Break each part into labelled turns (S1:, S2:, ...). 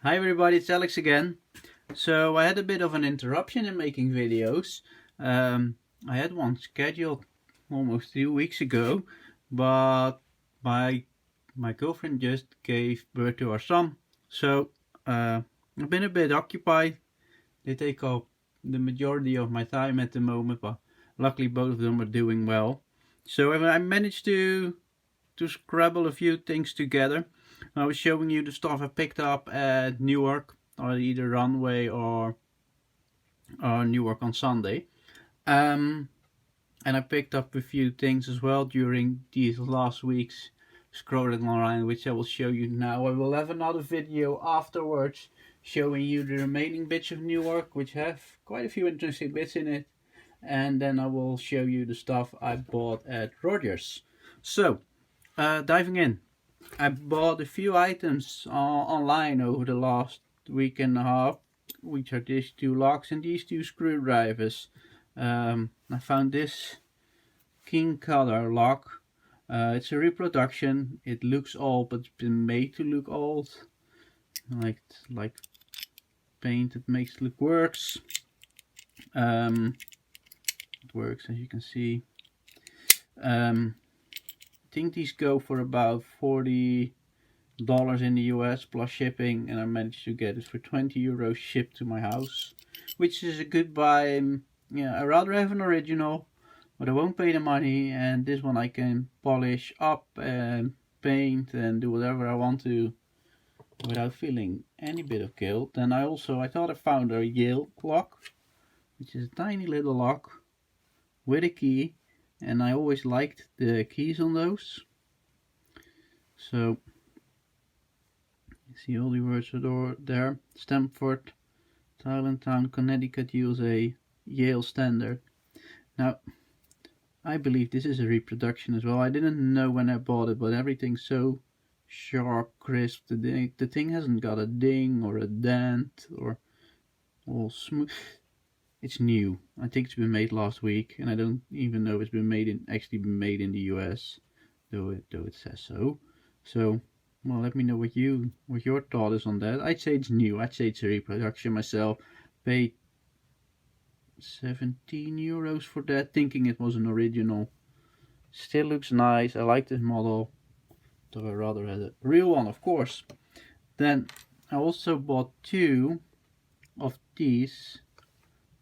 S1: Hi everybody, it's Alex again. So I had a bit of an interruption in making videos. I had one scheduled almost 2 weeks ago, but my girlfriend just gave birth to our son. So I've been a bit occupied. They take up the majority of my time at the moment, but luckily both of them are doing well. So I managed to scrabble a few things together. I was showing you the stuff I picked up at Newark, or either Runway or Newark on Sunday. And I picked up a few things as well during these last weeks scrolling around, which I will show you now. I will have another video afterwards showing you the remaining bits of Newark, which have quite a few interesting bits in it. And then I will show you the stuff I bought at Rogers. So, diving in. I bought a few items online over the last week and a half, which are these two locks and these two screwdrivers. I found this King color lock. It's a reproduction. It looks old, but it's been made to look old. Like paint that makes it look worse. It works, as you can see. I think these go for about $40 in the US plus shipping, and I managed to get it for €20 shipped to my house, which is a good buy. Yeah, I'd rather have an original, but I won't pay the money, and this one I can polish up and paint and do whatever I want to without feeling any bit of guilt. And I thought I found a Yale lock, which is a tiny little lock with a key, and I always liked the keys on those. So you see all the words are there. Stamford, Thailandtown, Connecticut, USA, Yale standard. Now, I believe this is a reproduction as well. I didn't know when I bought it, but everything's so sharp, crisp. The thing hasn't got a ding or a dent or all smooth. It's new. I think it's been made last week, and I don't even know if it's been actually been made in the US, though it says so. So, well, let me know what your thought is on that. I'd say it's new. I'd say it's a reproduction myself. Paid €17 for that, thinking it was an original. Still looks nice. I like this model, though I rather had a real one, of course. Then I also bought two of these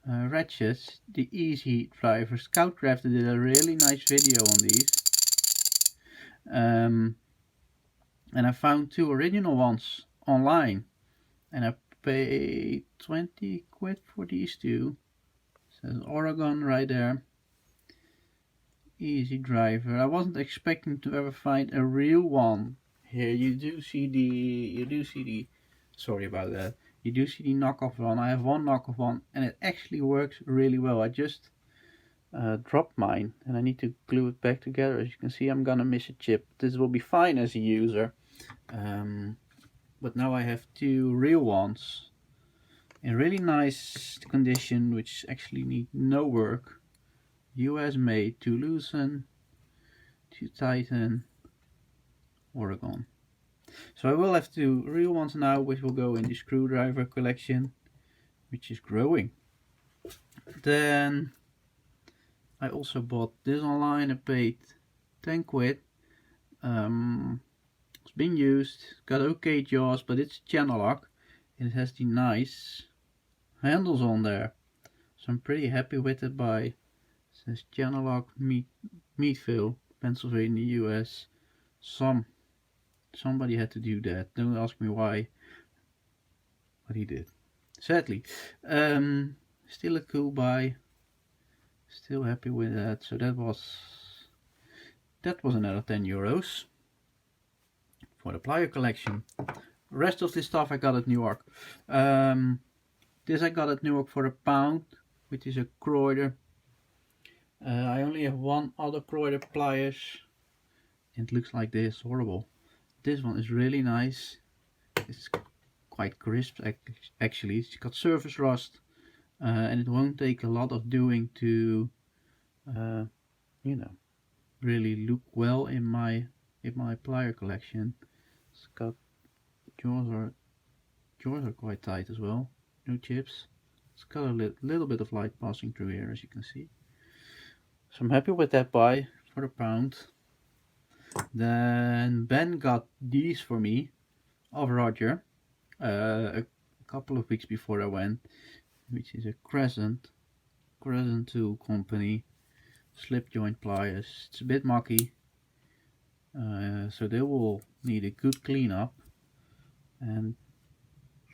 S1: ratchets, the Easy Driver. Scoutcraft did a really nice video on these. And I found two original ones online, and I paid 20 quid for these two. It says Oregon right there. Easy Driver. I wasn't expecting to ever find a real one. Here you do see the sorry about that. You do see the knockoff one. I have one knockoff one, and it actually works really well. I just dropped mine, and I need to glue it back together. As you can see, I'm gonna miss a chip. This will be fine as a user, but now I have two real ones in really nice condition, which actually need no work. US made, to loosen, to tighten, Oregon. So I will have two real ones now, which will go in the screwdriver collection, which is growing. Then I also bought this online. I paid 10 quid. It's been used, got okay jaws, but it's Channellock, and it has the nice handles on there. So I'm pretty happy with it. It says Channellock Meadville, Pennsylvania, US. Somebody had to do that. Don't ask me why, but he did. Sadly. Still a cool buy. Still happy with that. So that was another €10 for the plier collection. The rest of this stuff I got at Newark. This I got at Newark for £1, which is a Croider. I only have one other Croider pliers. It looks like this, horrible. This one is really nice. It's quite crisp actually. It's got surface rust, and it won't take a lot of doing to, really look well in my plier collection. It's got jaws are jaws are quite tight as well, no chips. It's got a little bit of light passing through here, as you can see. So I'm happy with that buy for £1. Then Ben got these for me of Roger a couple of weeks before I went, which is a Crescent tool company slip joint pliers. It's a bit mucky, so they will need a good cleanup, and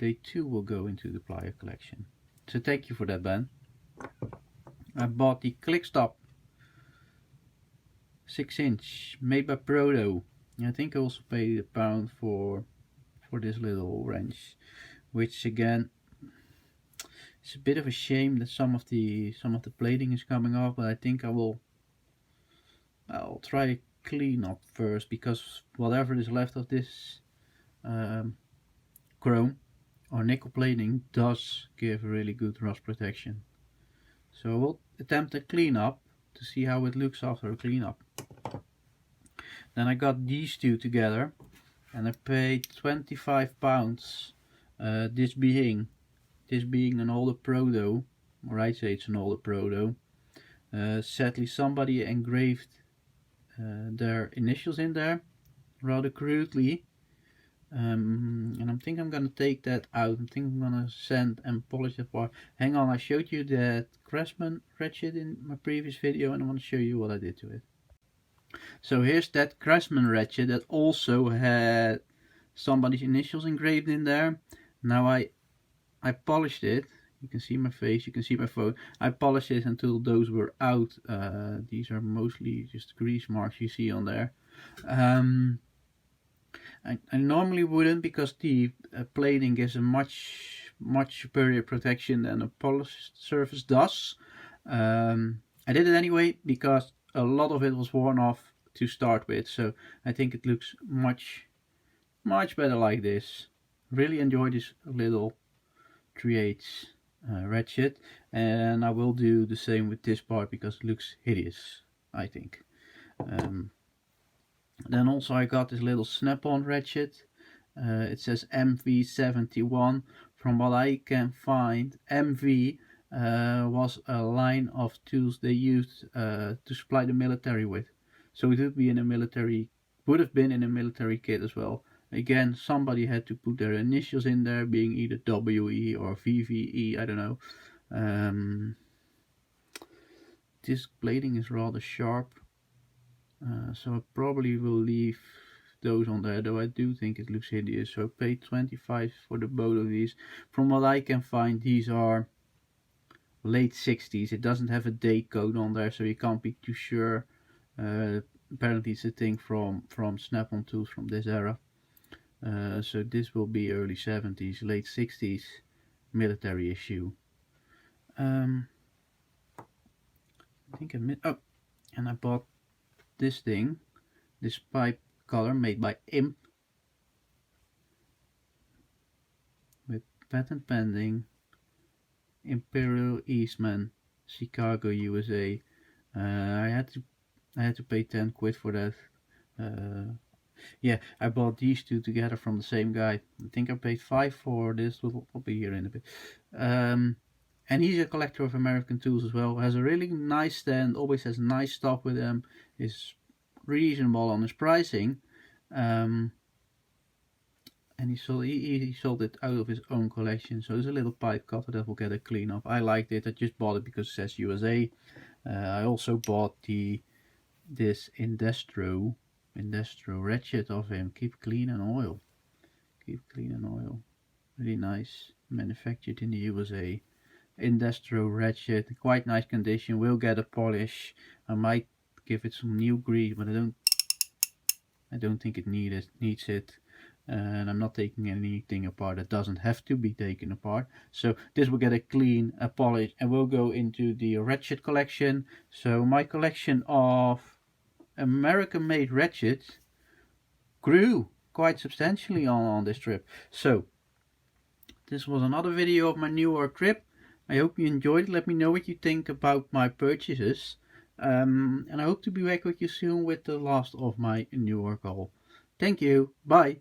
S1: they too will go into the plier collection. So thank you for that, Ben. I bought the Clickstop 6-inch made by Proto. I think I also paid £1 for this little wrench, which again, it's a bit of a shame that some of the plating is coming off, but I think I'll try to clean up first, because whatever is left of this chrome or nickel plating does give really good rust protection. So we'll attempt a clean up to see how it looks after a cleanup. Then I got these two together, and I paid £25. This being an older Proto, or I'd say it's an older Proto. Sadly, somebody engraved their initials in there rather crudely, and I think I'm gonna take that out. I think I'm gonna sand and polish that part. Hang on, I showed you that Craftsman ratchet in my previous video, and I want to show you what I did to it. So here's that Craftsman ratchet that also had somebody's initials engraved in there. Now I polished it. You can see my face, you can see my phone. I polished it until those were out. These are mostly just grease marks you see on there. I normally wouldn't, because the plating gives a much superior protection than a polished surface does. I did it anyway because a lot of it was worn off to start with, so I think it looks much better like this. Really enjoy this little 3/8 ratchet, and I will do the same with this part because it looks hideous, I think. Then also I got this little snap-on ratchet. It says MV71. From what I can find, MV was a line of tools they used to supply the military with. So it would have been in a military kit as well. Again, somebody had to put their initials in there, being either WE or VVE, I don't know. This plating is rather sharp, so I probably will leave those on there, though I do think it looks hideous. So I paid 25 for the both of these. From what I can find, these are late 60s. It doesn't have a date code on there, so you can't be too sure. Apparently it's a thing from snap-on tools from this era. So this will be early 70s, late 60s military issue. I think and I bought this thing, this pipe color made by Imp, with patent pending, Imperial Eastman, Chicago, USA. I had to pay 10 quid for that. Yeah, I bought these two together from the same guy. I think I paid 5 for this. Will be here in a bit. And he's a collector of American tools as well. Has a really nice stand. Always has nice stuff with him. Is reasonable on his pricing. And he sold it out of his own collection. So there's a little pipe cutter that will get a clean up. I liked it. I just bought it because it says USA. I also bought this Industro ratchet of him. Keep clean and oil. Really nice. Manufactured in the USA. Industro ratchet. Quite nice condition. Will get a polish. I might give it some new grease, but I don't think it needs it. And I'm not taking anything apart that doesn't have to be taken apart. So this will get a clean, a polish, and will go into the ratchet collection. So my collection of American made ratchets grew quite substantially on this trip. So this was another video of my Newark trip. I hope you enjoyed it. Let me know what you think about my purchases. And I hope to be back with you soon with the last of my Newark haul. Thank you. Bye.